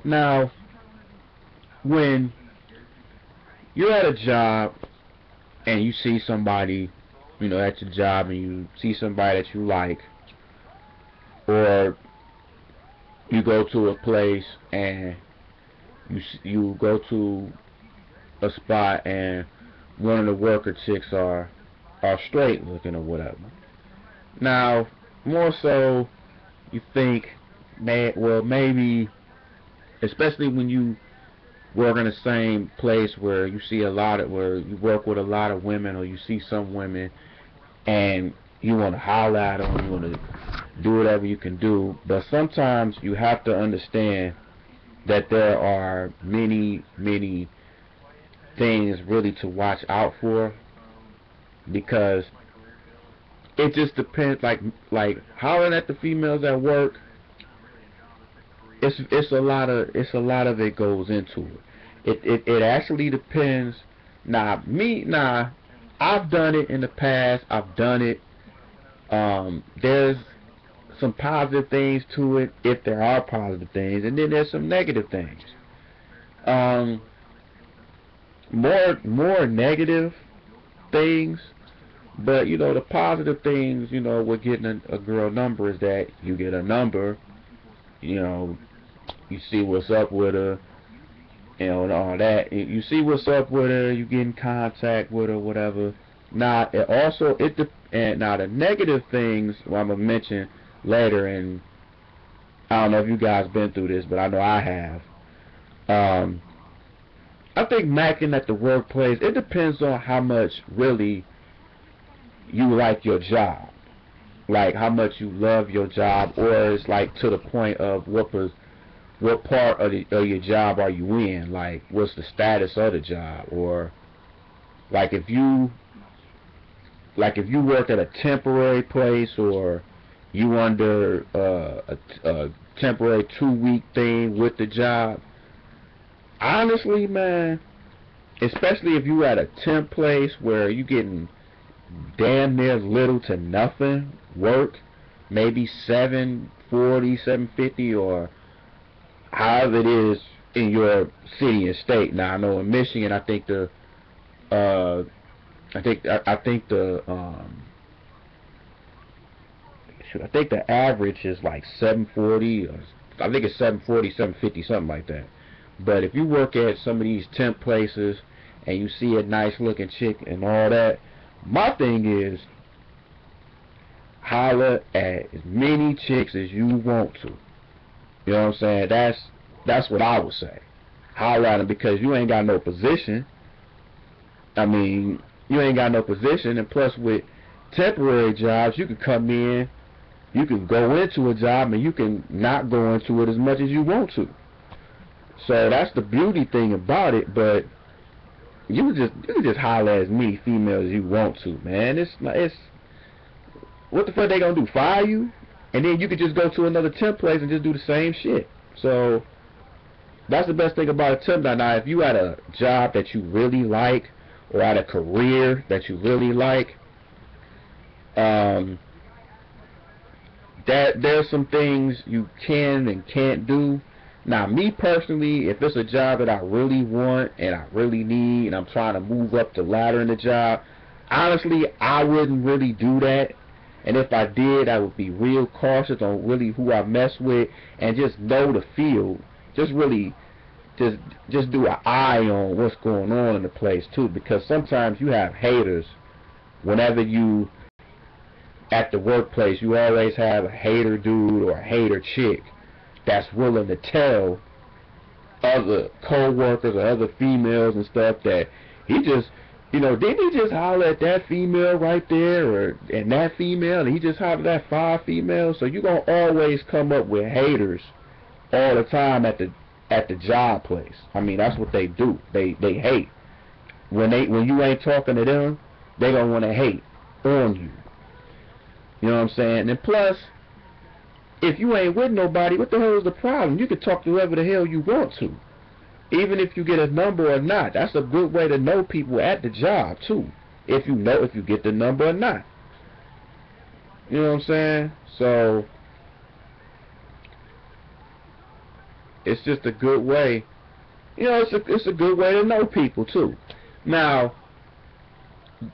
Now, when you're at a job and you see somebody, at your job, and you see somebody that you like, or you go to a place and you go to a spot and one of the worker chicks are straight looking or whatever. Now, more so, you think, well, maybe, especially when you work in the same place where where you work with a lot of women, or you see some women, and you want to holler at them, you want to do whatever you can do. But sometimes you have to understand that there are many, many things really to watch out for, because it just depends. Like hollering at the females at work, it's a lot of it goes into it. It actually depends. I've done it in the past. I've done it. There's some positive things to it, if there are positive things, and then there's some negative things. Um, more negative things, but the positive things, with getting a girl number, is that you get a number, you see what's up with her, and all that. You see what's up with her, you get in contact with her, whatever. Now, now the negative things, I'm gonna mention later, and I don't know if you guys been through this, but I know I have. I think macking at the workplace, it depends on how much really you like your job, like how much you love your job, or it's like to the point of what part of your job are you in, like what's the status of the job, or like if you work at a temporary place, or you under a temporary 2-week thing with the job. Honestly, man, especially if you at a temp place where you getting damn near little to nothing work, maybe 740, 750, or however it is in your city and state. Now I know in Michigan, I think the I think the average is like 740, or I think it's 740, 750, something like that. But if you work at some of these temp places and you see a nice looking chick and all that, my thing is holler at as many chicks as you want to. You know what I'm saying? That's what I would say. Holler at them, because you ain't got no position. I mean, you ain't got no position, and plus with temporary jobs, you can come in, you can go into a job, and you can not go into it as much as you want to. So that's the beauty thing about it. But you can just holler at as many females as you want to, man. It's what the fuck they gonna do? Fire you? And then you could just go to another temp place and just do the same shit. So that's the best thing about a temp. Now, if you at a job that you really like, or at a career that you really like, that there's some things you can and can't do. Now, me personally, if it's a job that I really want and I really need, and I'm trying to move up the ladder in the job, honestly, I wouldn't really do that. And if I did, I would be real cautious on really who I mess with, and just know the field. Just really, just do an eye on what's going on in the place too, because sometimes you have haters. Whenever you at the workplace, you always have a hater dude or a hater chick that's willing to tell other co-workers or other females and stuff that he just, didn't he just holler at that female right there, and that female, and he just hollered at 5 females. So you're gonna always come up with haters all the time at the job place. I mean, that's what they do. They hate. When you ain't talking to them, they gonna wanna hate on you. You know what I'm saying? And plus, if you ain't with nobody, what the hell is the problem? You can talk to whoever the hell you want to, even if you get a number or not. That's a good way to know people at the job too, if you get the number or not. You know what I'm saying? So it's just a good way. You know, it's a good way to know people too. Now,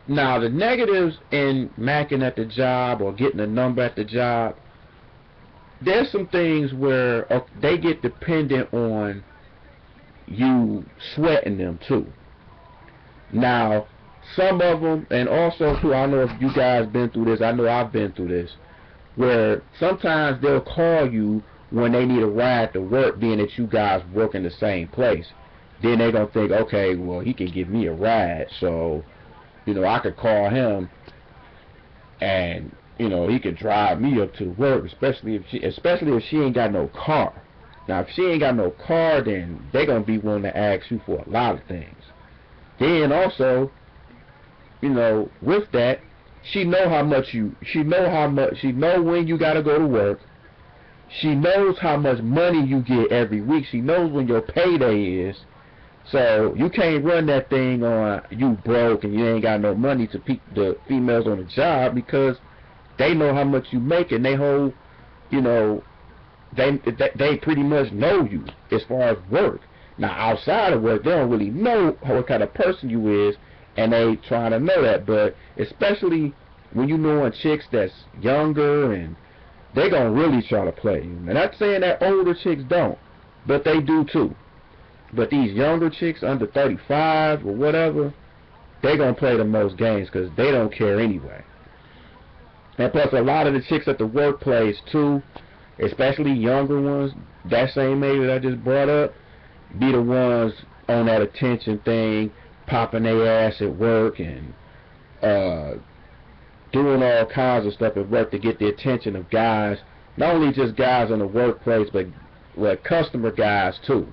the negatives in macking at the job or getting a number at the job, there's some things where they get dependent on you sweating them too. Now, some of them, and also too, I don't know if you guys been through this, I know I've been through this, where sometimes they'll call you when they need a ride to work, being that you guys work in the same place. Then they're going to think, okay, well, he can give me a ride, so, you know, I could call him, and, you know, he could drive me up to work, especially if she ain't got no car. Now, if she ain't got no car, then they're going to be willing to ask you for a lot of things. Then also, you know, with that, she know when you got to go to work. She knows how much money you get every week. She knows when your payday is. So you can't run that thing on you broke and you ain't got no money to the females on the job, because they know how much you make, and they whole, you know, they pretty much know you as far as work. Now outside of work, they don't really know what kind of person you is, and they trying to know that. But especially when you knowing chicks that's younger, and they gonna really try to play you. And not saying that older chicks don't, but they do too. But these younger chicks under 35 or whatever, they gonna play the most games because they don't care anyway. And plus, a lot of the chicks at the workplace too, especially younger ones, that same age that I just brought up, be the ones on that attention thing, popping their ass at work and doing all kinds of stuff at work to get the attention of guys, not only just guys in the workplace, but customer guys too.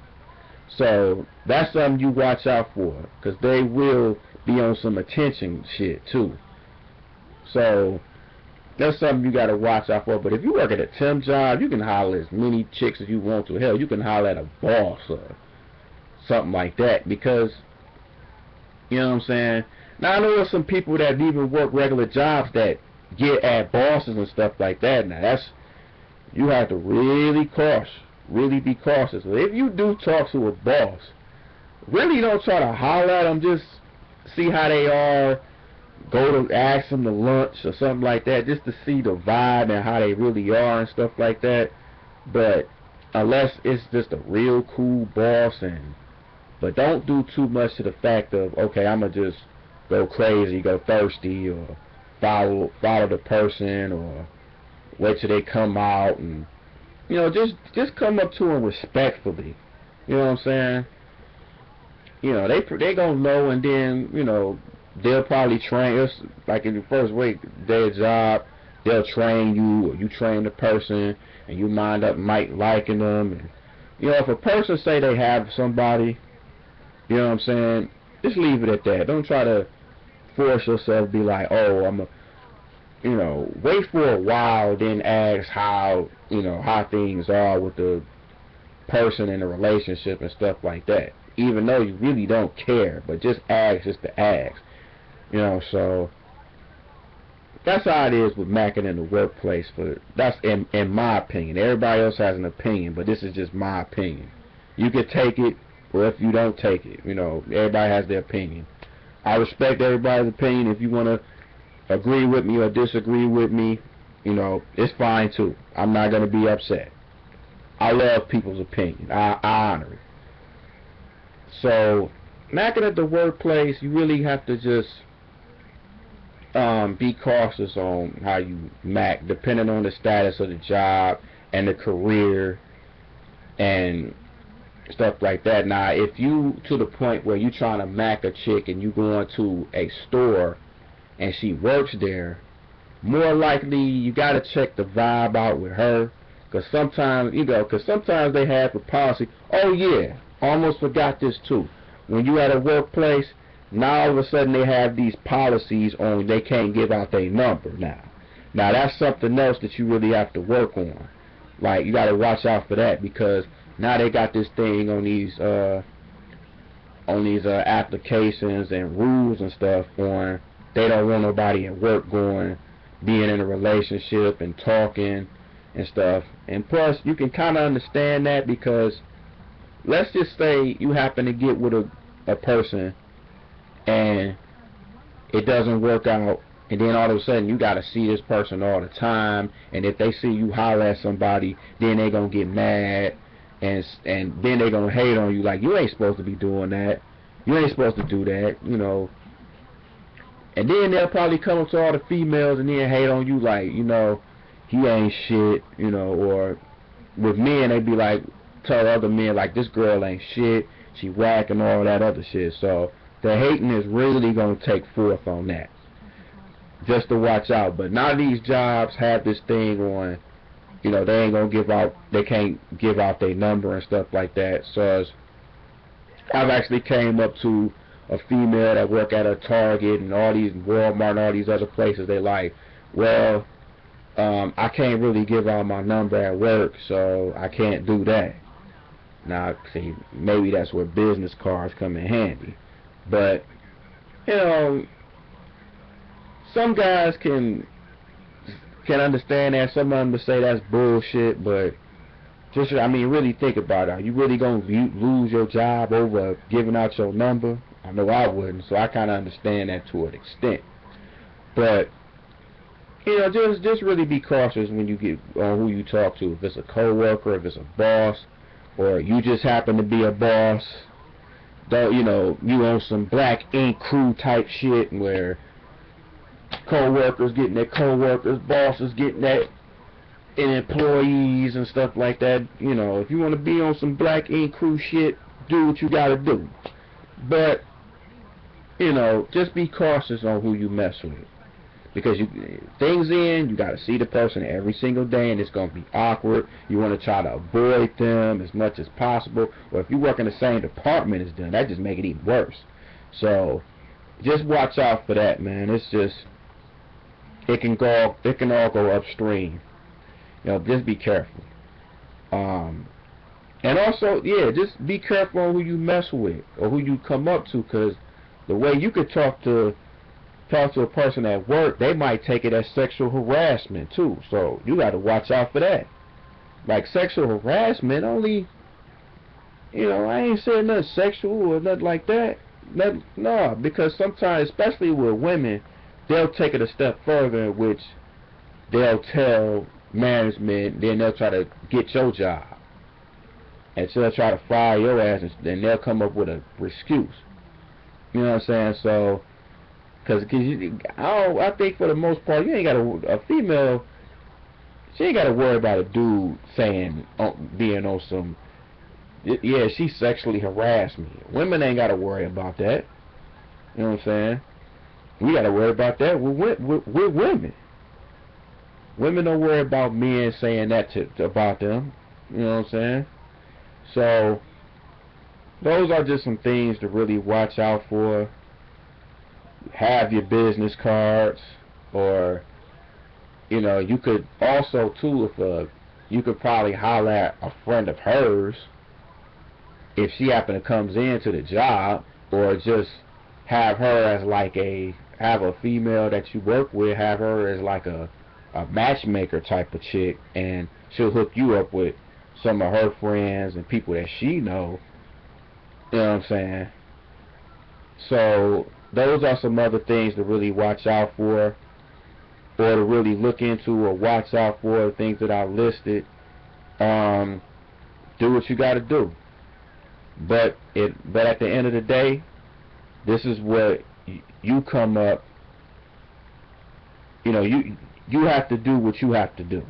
So that's something you watch out for, because they will be on some attention shit too. So that's something you got to watch out for. But if you work at a temp job, you can holler as many chicks as you want to. Hell, you can holler at a boss or something like that, because, you know what I'm saying? Now, I know there's some people that even work regular jobs that get at bosses and stuff like that. Now, that's, you have to really be cautious. If you do talk to a boss, really don't try to holler at them. Just see how they are. Go to ask them to lunch or something like that, just to see the vibe and how they really are and stuff like that. But unless it's just a real cool boss, but don't do too much to the fact of, okay, I'm gonna just go crazy, go thirsty, or follow the person, or wait till they come out, and, you know, just come up to them respectfully. You know what I'm saying? You know, they gonna know, and then, you know, they'll probably train us, like in the first week, their job, they'll train you, or you train the person, and you might liking them. And, you know, if a person say they have somebody, you know what I'm saying, just leave it at that. Don't try to force yourself, be like, oh, you know, wait for a while, then ask how, you know, how things are with the person in the relationship and stuff like that. Even though you really don't care, but just ask just to ask. You know, so that's how it is with macking in the workplace. But that's in my opinion. Everybody else has an opinion, but this is just my opinion. You can take it, or if you don't take it, you know, everybody has their opinion. I respect everybody's opinion. If you want to agree with me or disagree with me, you know, it's fine too. I'm not going to be upset. I love people's opinion. I honor it. So, macking at the workplace, you really have to just be cautious on how you mac, depending on the status of the job and the career and stuff like that. Now, if you to the point where you trying to mac a chick and you going to a store and she works there, more likely you got to check the vibe out with her, because sometimes, you know, sometimes they have a policy. Oh yeah, almost forgot this too. When you at a workplace, now all of a sudden they have these policies on they can't give out their number now. Now that's something else that you really have to work on. Like, you got to watch out for that, because now they got this thing on these applications and rules and stuff on, they don't want nobody at work being in a relationship and talking and stuff. And plus, you can kind of understand that, because let's just say you happen to get with a person and it doesn't work out, and then all of a sudden you gotta see this person all the time, and if they see you holler at somebody, then they gonna get mad, and then they gonna hate on you like, you ain't supposed to be doing that, you ain't supposed to do that, you know. And then they'll probably come up to all the females and then hate on you like, you know, he ain't shit, you know. Or with men, they be like, tell other men like, this girl ain't shit, she whack and all that other shit. So the hating is really gonna take forth on that, just to watch out. But none of these jobs have this thing on, you know, they ain't gonna give out, they can't give out their number and stuff like that. So I've actually came up to a female that work at a Target and all these Walmart and all these other places. They like, well, I can't really give out my number at work, so I can't do that. Now, see, maybe that's where business cards come in handy. But, you know, some guys can understand that. Some of them will say that's bullshit, but just, I mean, really think about it. Are you really going to lose your job over giving out your number? I know I wouldn't, so I kind of understand that to an extent. But, you know, just really be cautious when you get on who you talk to. If it's a coworker, if it's a boss, or you just happen to be a boss, though, you know, you on some black ink crew type shit where coworkers getting their coworkers, bosses getting that, and employees and stuff like that. You know, if you want to be on some black ink crew shit, do what you gotta do. But, you know, just be cautious on who you mess with, because you gotta see the person every single day, and it's gonna be awkward. You want to try to avoid them as much as possible, or if you work in the same department as them, that just make it even worse. So just watch out for that, man. It's just, it can all go upstream. You know, just be careful. And also, yeah, just be careful on who you mess with or who you come up to, because the way you could talk to a person at work, they might take it as sexual harassment too. So you got to watch out for that. Like, sexual harassment only, you know, I ain't saying nothing sexual or nothing like that. No, because sometimes, especially with women, they'll take it a step further, in which they'll tell management, then they'll try to get your job, and so they'll try to fire your ass, and then they'll come up with a excuse. You know what I'm saying? So, I think for the most part, you ain't got a female. She ain't got to worry about a dude saying, being on some, yeah, she sexually harassed me. Women ain't got to worry about that. You know what I'm saying? We got to worry about that with women. Women don't worry about men saying that about them. You know what I'm saying? So, those are just some things to really watch out for. Have your business cards, or, you know, you could also too, you could probably holler at a friend of hers if she happen to comes into the job, or just have her as like have a female that you work with, have her as like a matchmaker type of chick, and she'll hook you up with some of her friends and people that she know. You know what I'm saying? So those are some other things to really watch out for, or to really look into or watch out for, the things that I listed. Do what you got to do. But at the end of the day, this is what you come up. You know, you have to do what you have to do.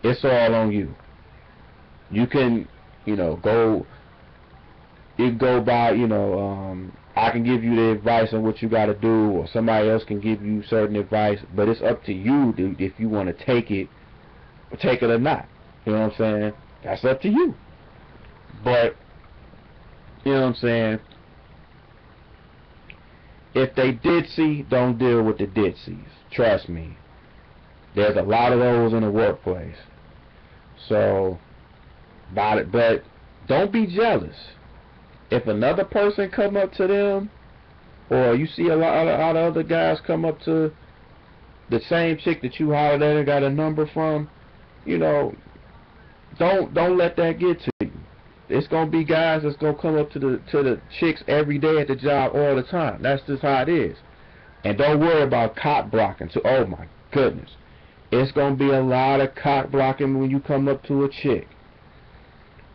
It's all on you. You can, you know, go by, you know, I can give you the advice on what you got to do, or somebody else can give you certain advice, but it's up to you, dude, if you want to take it or not. You know what I'm saying? That's up to you. But, you know what I'm saying, if they did see, don't deal with the ditzies. Trust me. There's a lot of those in the workplace. So, but don't be jealous. If another person come up to them, or you see a lot of other guys come up to the same chick that you hollered at and got a number from, you know, don't let that get to you. it's gonna be guys that's gonna come up to the chicks every day at the job all the time. That's just how it is. And don't worry about cock blocking. So, oh my goodness, it's gonna be a lot of cock blocking when you come up to a chick,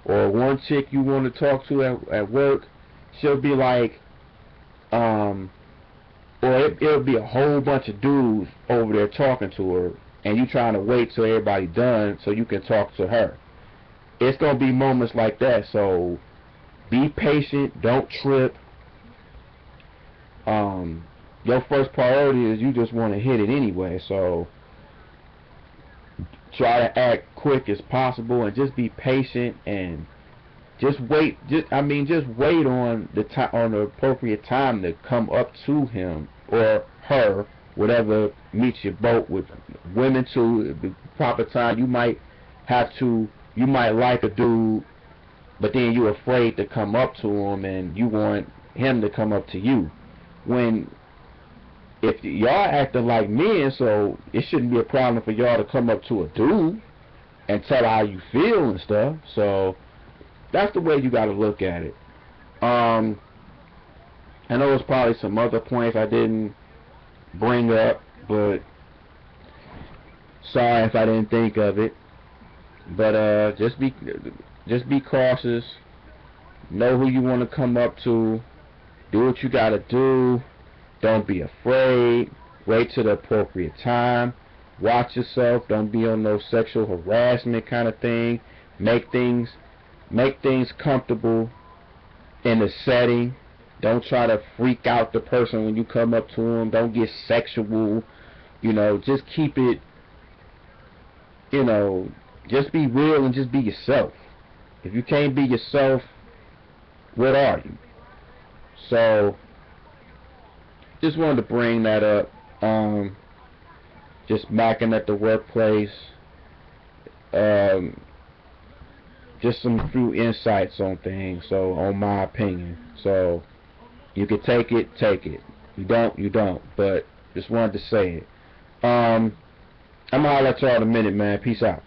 or one chick you want to talk to at work. She'll be like, or it'll be a whole bunch of dudes over there talking to her, and you trying to wait till everybody done so you can talk to her. It's gonna be moments like that. So be patient. Don't trip. Your first priority is you just want to hit it anyway. So try to act quick as possible and just be patient and just wait. Just wait on the time, on the appropriate time to come up to him or her, whatever meets your boat. With women too, at the proper time. You might like a dude, but then you're afraid to come up to him, and you want him to come up to you. If y'all acting like men, so it shouldn't be a problem for y'all to come up to a dude and tell how you feel and stuff. So that's the way you got to look at it. I know there's probably some other points I didn't bring up, but sorry if I didn't think of it. But just be cautious. Know who you want to come up to. Do what you got to do. Don't be afraid. Wait till the appropriate time. Watch yourself. Don't be on no sexual harassment kind of thing. Make things comfortable in the setting. Don't try to freak out the person when you come up to them. Don't get sexual. Just keep it, just be real and just be yourself. If you can't be yourself, what are you? So just wanted to bring that up. Just macking at the workplace. Just some few insights on things. So on my opinion. So you can take it. You don't. But just wanted to say it. I'm gonna holler at y'all in a minute, man. Peace out.